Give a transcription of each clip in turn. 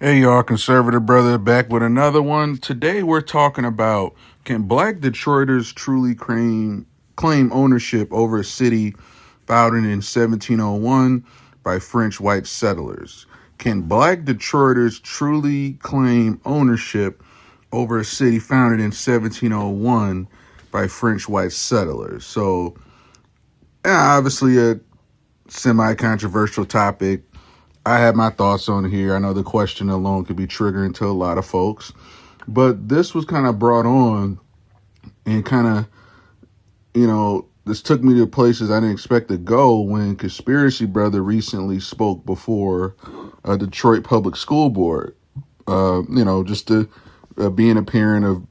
Hey y'all, conservative brother back with another one. Today we're talking about, can black Detroiters truly claim ownership over a city founded in 1701 by French white settlers? Can black Detroiters truly claim ownership over a city founded in 1701 by French white settlers? So, obviously a semi-controversial topic. I have my thoughts on here. I know the question alone could be triggering to a lot of folks, but this was kind of brought on and this took me to places I didn't expect to go when Conspiracy Brother recently spoke before Detroit Public School Board. Just to being a parent of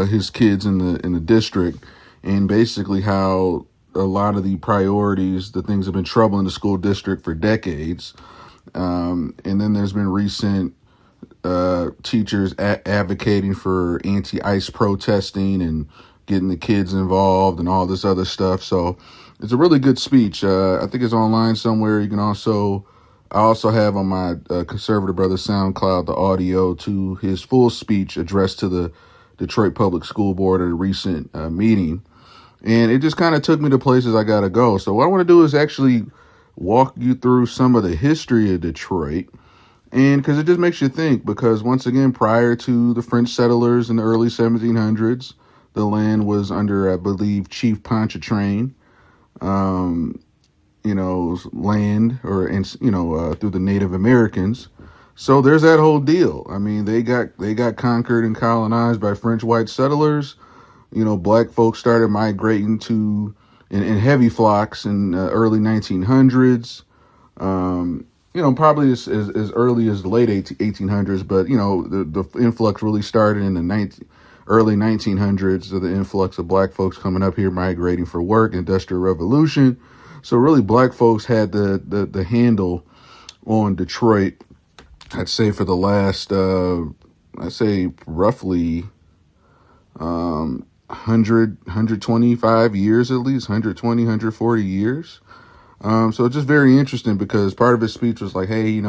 his kids in the district, and basically how a lot of the priorities, the things have been troubling the school district for decades. And then there's been recent teachers advocating for anti-ICE protesting and getting the kids involved and all this other stuff. So it's a really good speech. I think it's online somewhere. You can I also have on my Conservative Brother SoundCloud the audio to his full speech addressed to the Detroit Public School Board at a recent meeting. And it just kind of took me to places I got to go. So what I want to do is actually walk you through some of the history of Detroit. And because it just makes you think, because once again, prior to the French settlers in the early 1700s, the land was under, I believe, Chief Pontchartrain, land through the Native Americans. So there's that whole deal. I mean, they got conquered and colonized by French white settlers. Black folks started migrating in heavy flocks in early 1900s. Probably as early as the late 1800s, but the influx really started in the early 1900s. So the influx of black folks coming up here, migrating for work, Industrial Revolution. So really, black folks had the handle on Detroit. I'd say for the last, roughly 125 years, at least 120, 140 years. So it's just very interesting because part of his speech was like, hey,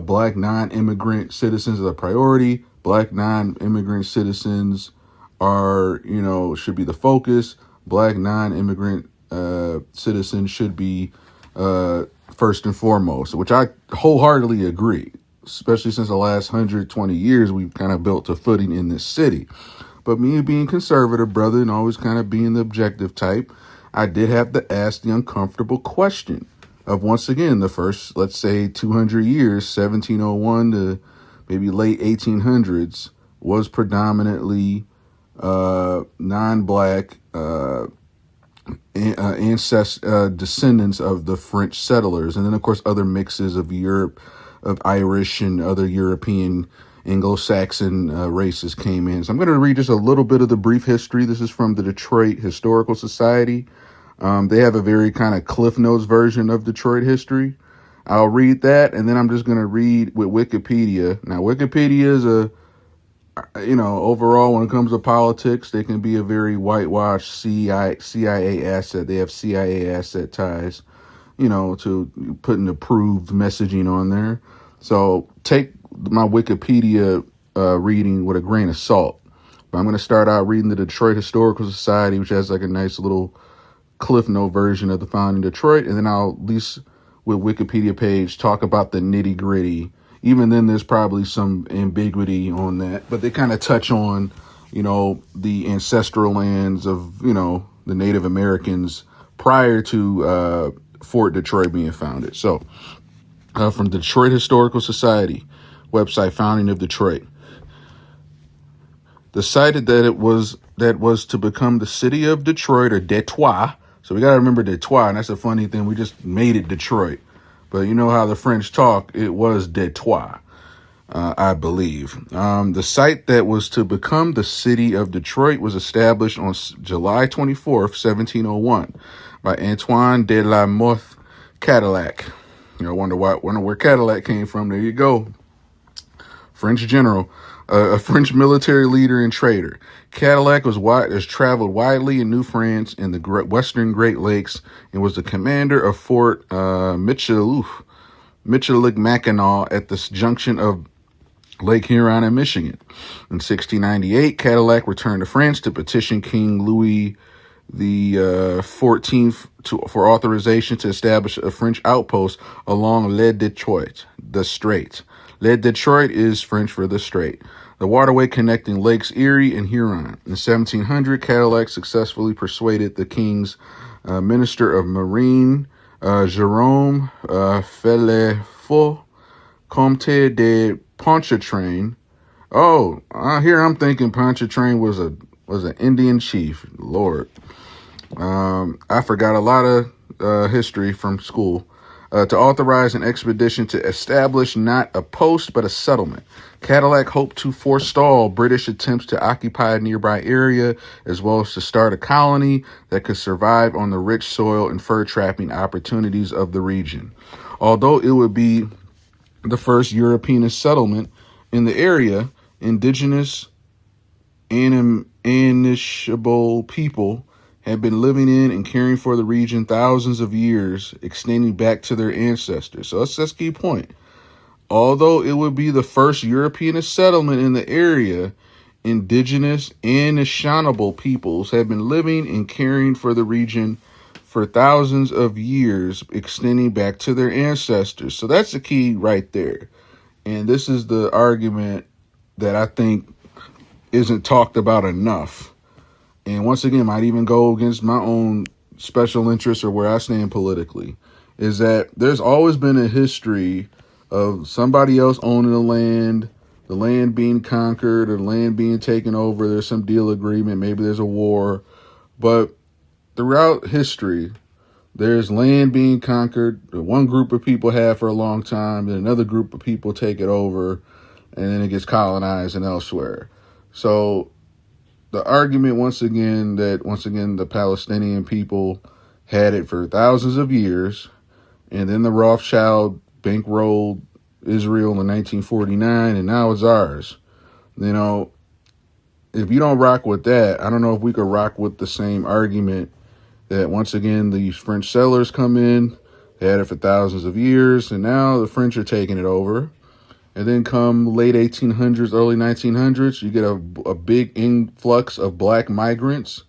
black non-immigrant citizens are the priority. Black non-immigrant citizens should be the focus. Black non-immigrant citizens should be first and foremost, which I wholeheartedly agree, especially since the last 120 years, we've kind of built a footing in this city. But me being conservative, brother, and always kind of being the objective type, I did have to ask the uncomfortable question of, once again, the first, let's say, 200 years, 1701 to maybe late 1800s, was predominantly non-black descendants of the French settlers. And then, of course, other mixes of Europe, of Irish and other European Anglo-Saxon races came in. So I'm going to read just a little bit of the brief history. This is from the Detroit Historical Society. They have a very kind of Cliff Notes version of Detroit history. I'll read that, and then I'm just going to read with Wikipedia. Now, Wikipedia is overall, when it comes to politics, they can be a very whitewashed CIA asset. They have CIA asset ties, to putting approved messaging on there. So take my Wikipedia reading with a grain of salt. But I'm going to start out reading the Detroit Historical Society, which has like a nice little Cliff Note version of the founding Detroit. And then I'll, at least with Wikipedia page, talk about the nitty gritty. Even then, there's probably some ambiguity on that, but they kind of touch on, the ancestral lands of, the Native Americans prior to Fort Detroit being founded. So from the Detroit Historical Society website, founding of Detroit. Decided that was to become the city of Detroit, or Detroit. So we got to remember Detroit, and that's a funny thing. We just made it Detroit. But you know how the French talk, it was Detroit, I believe. The site that was to become the city of Detroit was established on July 24th, 1701 by Antoine de la Mothe Cadillac. Wonder where Cadillac came from. There you go. French general, a French military leader and trader. Cadillac has traveled widely in New France and the Western Great Lakes, and was the commander of Fort Michelieu, Michilimackinac at the junction of Lake Huron and Michigan. In 1698, Cadillac returned to France to petition King Louis the 14th for authorization to establish a French outpost along Le Detroit, the Strait. Le Detroit is French for the Strait, the waterway connecting Lakes Erie and Huron. In 1700, Cadillac successfully persuaded the king's Minister of Marine, Jerome Fellefaux, Comte de Pontchartrain. Oh, here I'm thinking Pontchartrain was an Indian chief. Lord, I forgot a lot of history from school. To authorize an expedition to establish not a post but a settlement. Cadillac hoped to forestall British attempts to occupy a nearby area, as well as to start a colony that could survive on the rich soil and fur trapping opportunities of the region. Although it would be the first European settlement in the area, indigenous Anishinaabe people had been living in and caring for the region thousands of years, extending back to their ancestors. So that's the key point. Although it would be the first European settlement in the area, indigenous Anishinaabe peoples had been living and caring for the region for thousands of years, extending back to their ancestors. So that's the key right there. And this is the argument that I think isn't talked about enough. And once again, might even go against my own special interests or where I stand politically, is that there's always been a history of somebody else owning the land being conquered, or the land being taken over. There's some deal agreement, maybe there's a war. But throughout history, there's land being conquered, that one group of people have for a long time, then another group of people take it over, and then it gets colonized and elsewhere. So the argument, once again, the Palestinian people had it for thousands of years, and then the Rothschild bankrolled Israel in 1949, and now it's ours. You know, if you don't rock with that, I don't know if we could rock with the same argument that, once again, these French settlers come in, they had it for thousands of years, and now the French are taking it over. And then come late 1800s, early 1900s, you get a big influx of black migrants,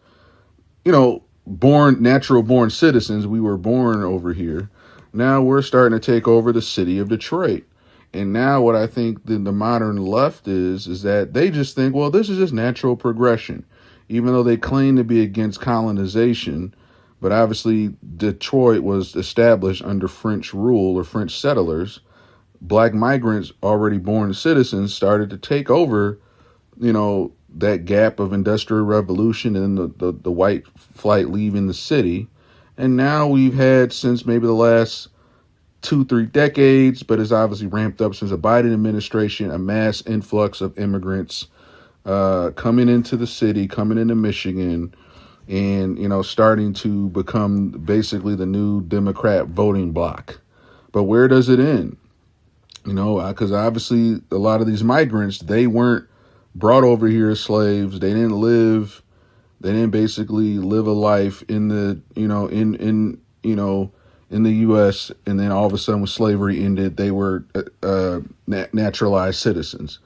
natural born citizens. We were born over here. Now we're starting to take over the city of Detroit. And now what I think the modern left is that they just think, well, this is just natural progression, even though they claim to be against colonization. But obviously Detroit was established under French rule or French settlers. Black migrants, already born citizens, started to take over, that gap of industrial revolution and the white flight leaving the city. And now we've had, since maybe the last 2-3 decades, but it's obviously ramped up since the Biden administration, a mass influx of immigrants coming into the city, coming into Michigan, and, starting to become basically the new Democrat voting bloc. But where does it end? Because obviously a lot of these migrants, they weren't brought over here as slaves. They didn't basically live a life in the, in the U.S. And then all of a sudden when slavery ended, they were naturalized citizens.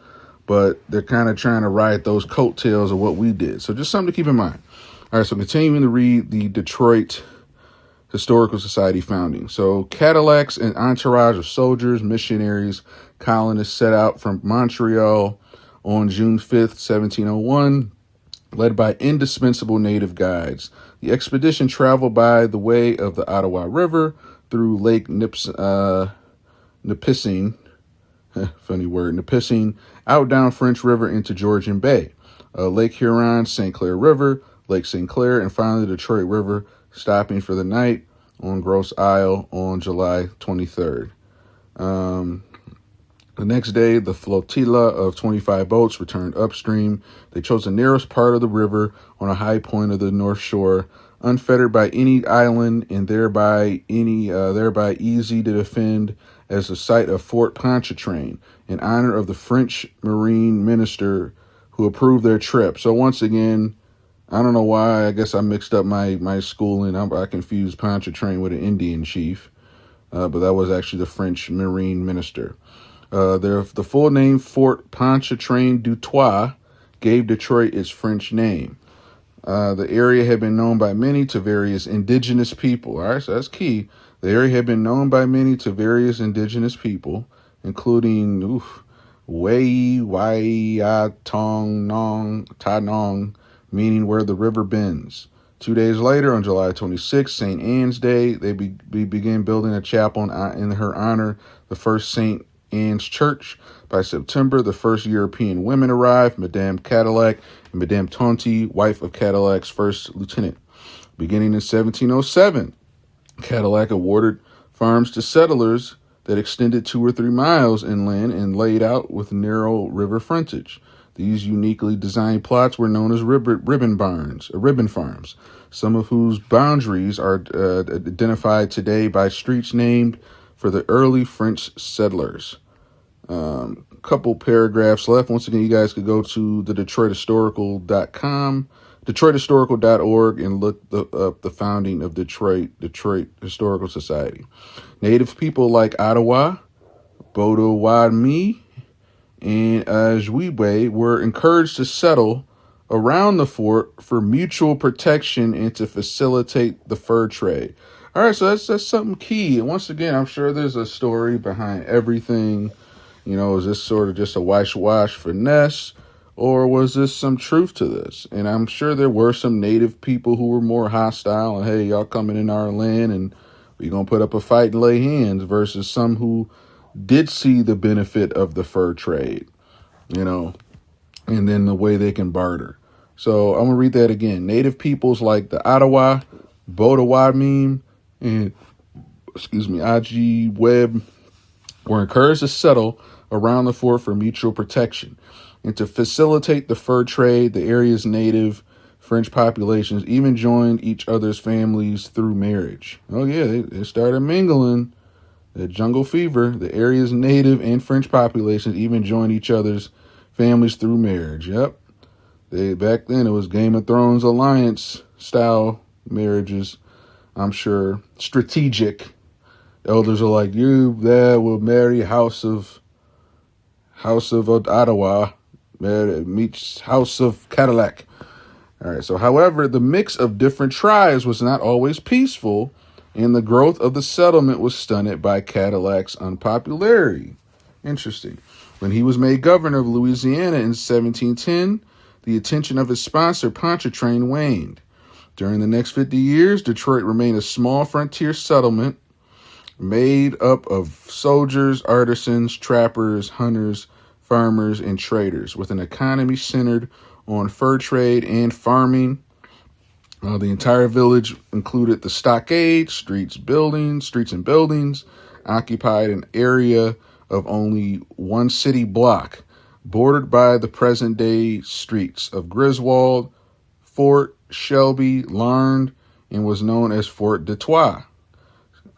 But they're kind of trying to ride those coattails of what we did. So just something to keep in mind. All right, so continuing to read the Detroit Historical Society founding. So Cadillacs and entourage of soldiers, missionaries, colonists set out from Montreal on June 5th, 1701, led by indispensable native guides. The expedition traveled by the way of the Ottawa River through Lake Nipissing, funny word, Nipissing, out down French River into Georgian Bay, Lake Huron, St. Clair River, Lake St. Clair, and finally the Detroit River, stopping for the night on Grosse Isle on July 23rd. The next day, the flotilla of 25 boats returned upstream. They chose the narrowest part of the river on a high point of the North Shore, unfettered by any island and thereby easy to defend as the site of Fort Pontchartrain, in honor of the French Marine Minister who approved their trip. So once again, I don't know why. I guess I mixed up my schooling. I confused Pontchartrain with an Indian chief. but that was actually the French Marine minister. The full name, Fort Pontchartrain du Trois, gave Detroit its French name. The area had been known by many to various indigenous people. All right, so that's key. The area had been known by many to various indigenous people, including Wei, Wai, Tong, Nong, Ta Nong, meaning where the river bends. 2 days later, on July 26th, St. Anne's Day, they began building a chapel in her honor, the first St. Anne's Church. By September, the first European women arrived, Madame Cadillac and Madame Tonti, wife of Cadillac's first lieutenant. Beginning in 1707, Cadillac awarded farms to settlers that extended 2 or 3 miles inland and laid out with narrow river frontage. These uniquely designed plots were known as ribbon farms, some of whose boundaries are identified today by streets named for the early French settlers. Couple paragraphs left. Once again, you guys could go to the DetroitHistorical.com, DetroitHistorical.org, and look up the founding of Detroit Historical Society. Native people like Ottawa, Potawatomi, and Ojibwe were encouraged to settle around the fort for mutual protection and to facilitate the fur trade. All right, so that's something key. And once again, I'm sure there's a story behind everything. Is this sort of just a wash finesse, or was this some truth to this? And I'm sure there were some native people who were more hostile and, hey, y'all coming in our land and we're going to put up a fight and lay hands, versus some who did see the benefit of the fur trade, and then the way they can barter. So I'm going to read that again. Native peoples like the Ottawa, Potawatomi, and, Ojibwe were encouraged to settle around the fort for mutual protection and to facilitate the fur trade. The area's native French populations even joined each other's families through marriage. Oh yeah, they started mingling. The jungle fever. The area's native and French populations even joined each other's families through marriage. Yep. Back then it was Game of Thrones alliance style marriages. I'm sure strategic. Elders are like, you there will marry House of Ottawa, meets House of Cadillac. All right. So, however, the mix of different tribes was not always peaceful, and the growth of the settlement was stunted by Cadillac's unpopularity. Interesting. When he was made governor of Louisiana in 1710, the attention of his sponsor, Pontchartrain, waned. During the next 50 years, Detroit remained a small frontier settlement made up of soldiers, artisans, trappers, hunters, farmers, and traders, with an economy centered on fur trade and farming. The entire village included the stockade, streets and buildings, occupied an area of only one city block, bordered by the present-day streets of Griswold, Fort, Shelby, Larned, and was known as Fort Detroit.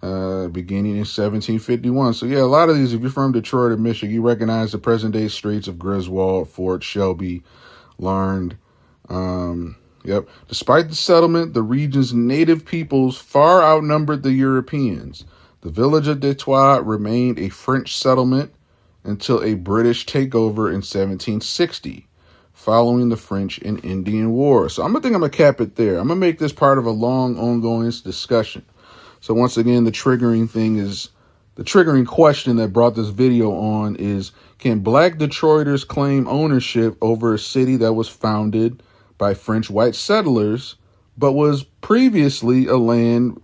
Beginning in 1751. So yeah, a lot of these, if you're from Detroit or Michigan, you recognize the present-day streets of Griswold, Fort, Shelby, Larned. Yep. Despite the settlement, the region's native peoples far outnumbered the Europeans. The village of Detroit remained a French settlement until a British takeover in 1760, following the French and Indian War. So I'm going to cap it there. I'm going to make this part of a long, ongoing discussion. So once again, the triggering question that brought this video on is, can Black Detroiters claim ownership over a city that was founded by French white settlers, but was previously a land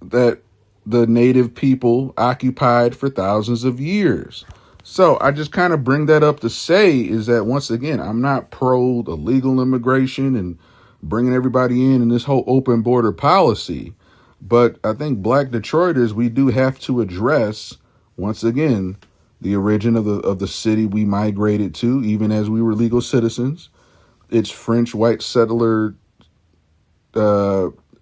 that the native people occupied for thousands of years? So I just kind of bring that up to say is that, once again, I'm not pro illegal immigration and bringing everybody in this whole open border policy. But I think Black Detroiters, we do have to address, once again, the origin of the city we migrated to, even as we were legal citizens, its French white settler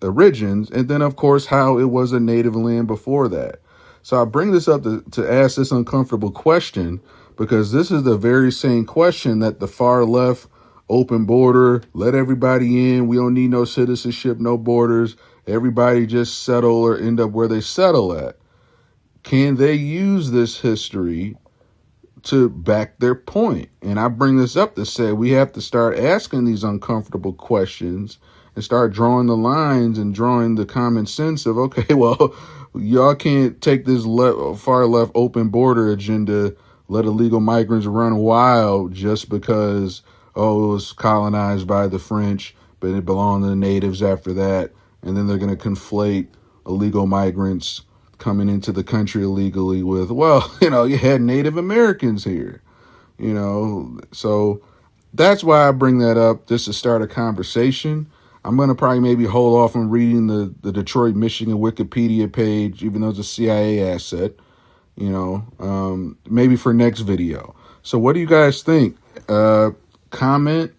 origins, and then, of course, how it was a native land before that. So I bring this up to ask this uncomfortable question, because this is the very same question that the far left, open border, let everybody in, we don't need no citizenship, no borders, everybody just settle or end up where they settle at. can they use this history to back their point? And I bring this up to say we have to start asking these uncomfortable questions and start drawing the lines and drawing the common sense of, okay, well, y'all can't take this far left open border agenda, let illegal migrants run wild just because, oh, it was colonized by the French, but it belonged to the natives after that. And then they're going to conflate illegal migrants coming into the country illegally with, well, you had Native Americans here, so that's why I bring that up, just to start a conversation. I'm going to probably maybe hold off on reading the Detroit, Michigan Wikipedia page, even though it's a CIA asset, maybe for next video. So what do you guys think? Comment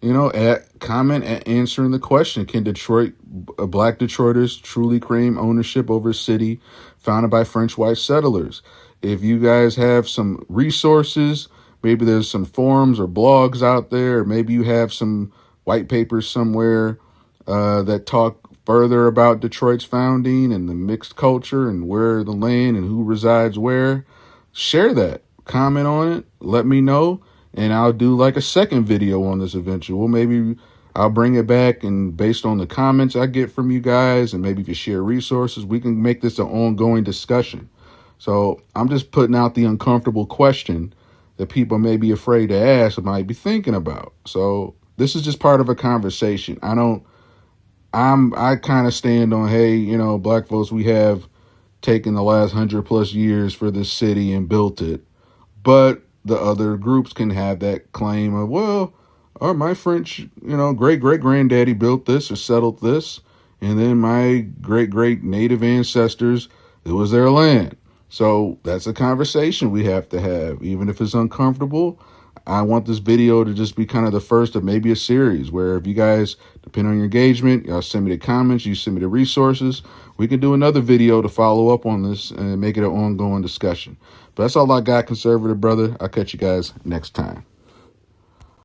at answering the question. Can black Detroiters truly claim ownership over a city founded by French white settlers? If you guys have some resources, maybe there's some forums or blogs out there, or maybe you have some white papers somewhere that talk further about Detroit's founding and the mixed culture and where the land and who resides where, share that. Comment on it. Let me know. And I'll do like a second video on this eventually. Maybe I'll bring it back, and based on the comments I get from you guys, and maybe if you share resources, we can make this an ongoing discussion. So I'm just putting out the uncomfortable question that people may be afraid to ask or might be thinking about. So this is just part of a conversation. I kind of stand on, hey, black folks, we have taken the last 100+ years for this city and built it. But the other groups can have that claim of, well, my French, great-great-granddaddy built this or settled this, and then my great-great native ancestors, it was their land. So that's a conversation we have to have, even if it's uncomfortable. I want this video to just be kind of the first of maybe a series where, if you guys, depending on your engagement, y'all send me the comments, you send me the resources, we can do another video to follow up on this and make it an ongoing discussion. But that's all I got, conservative brother. I'll catch you guys next time.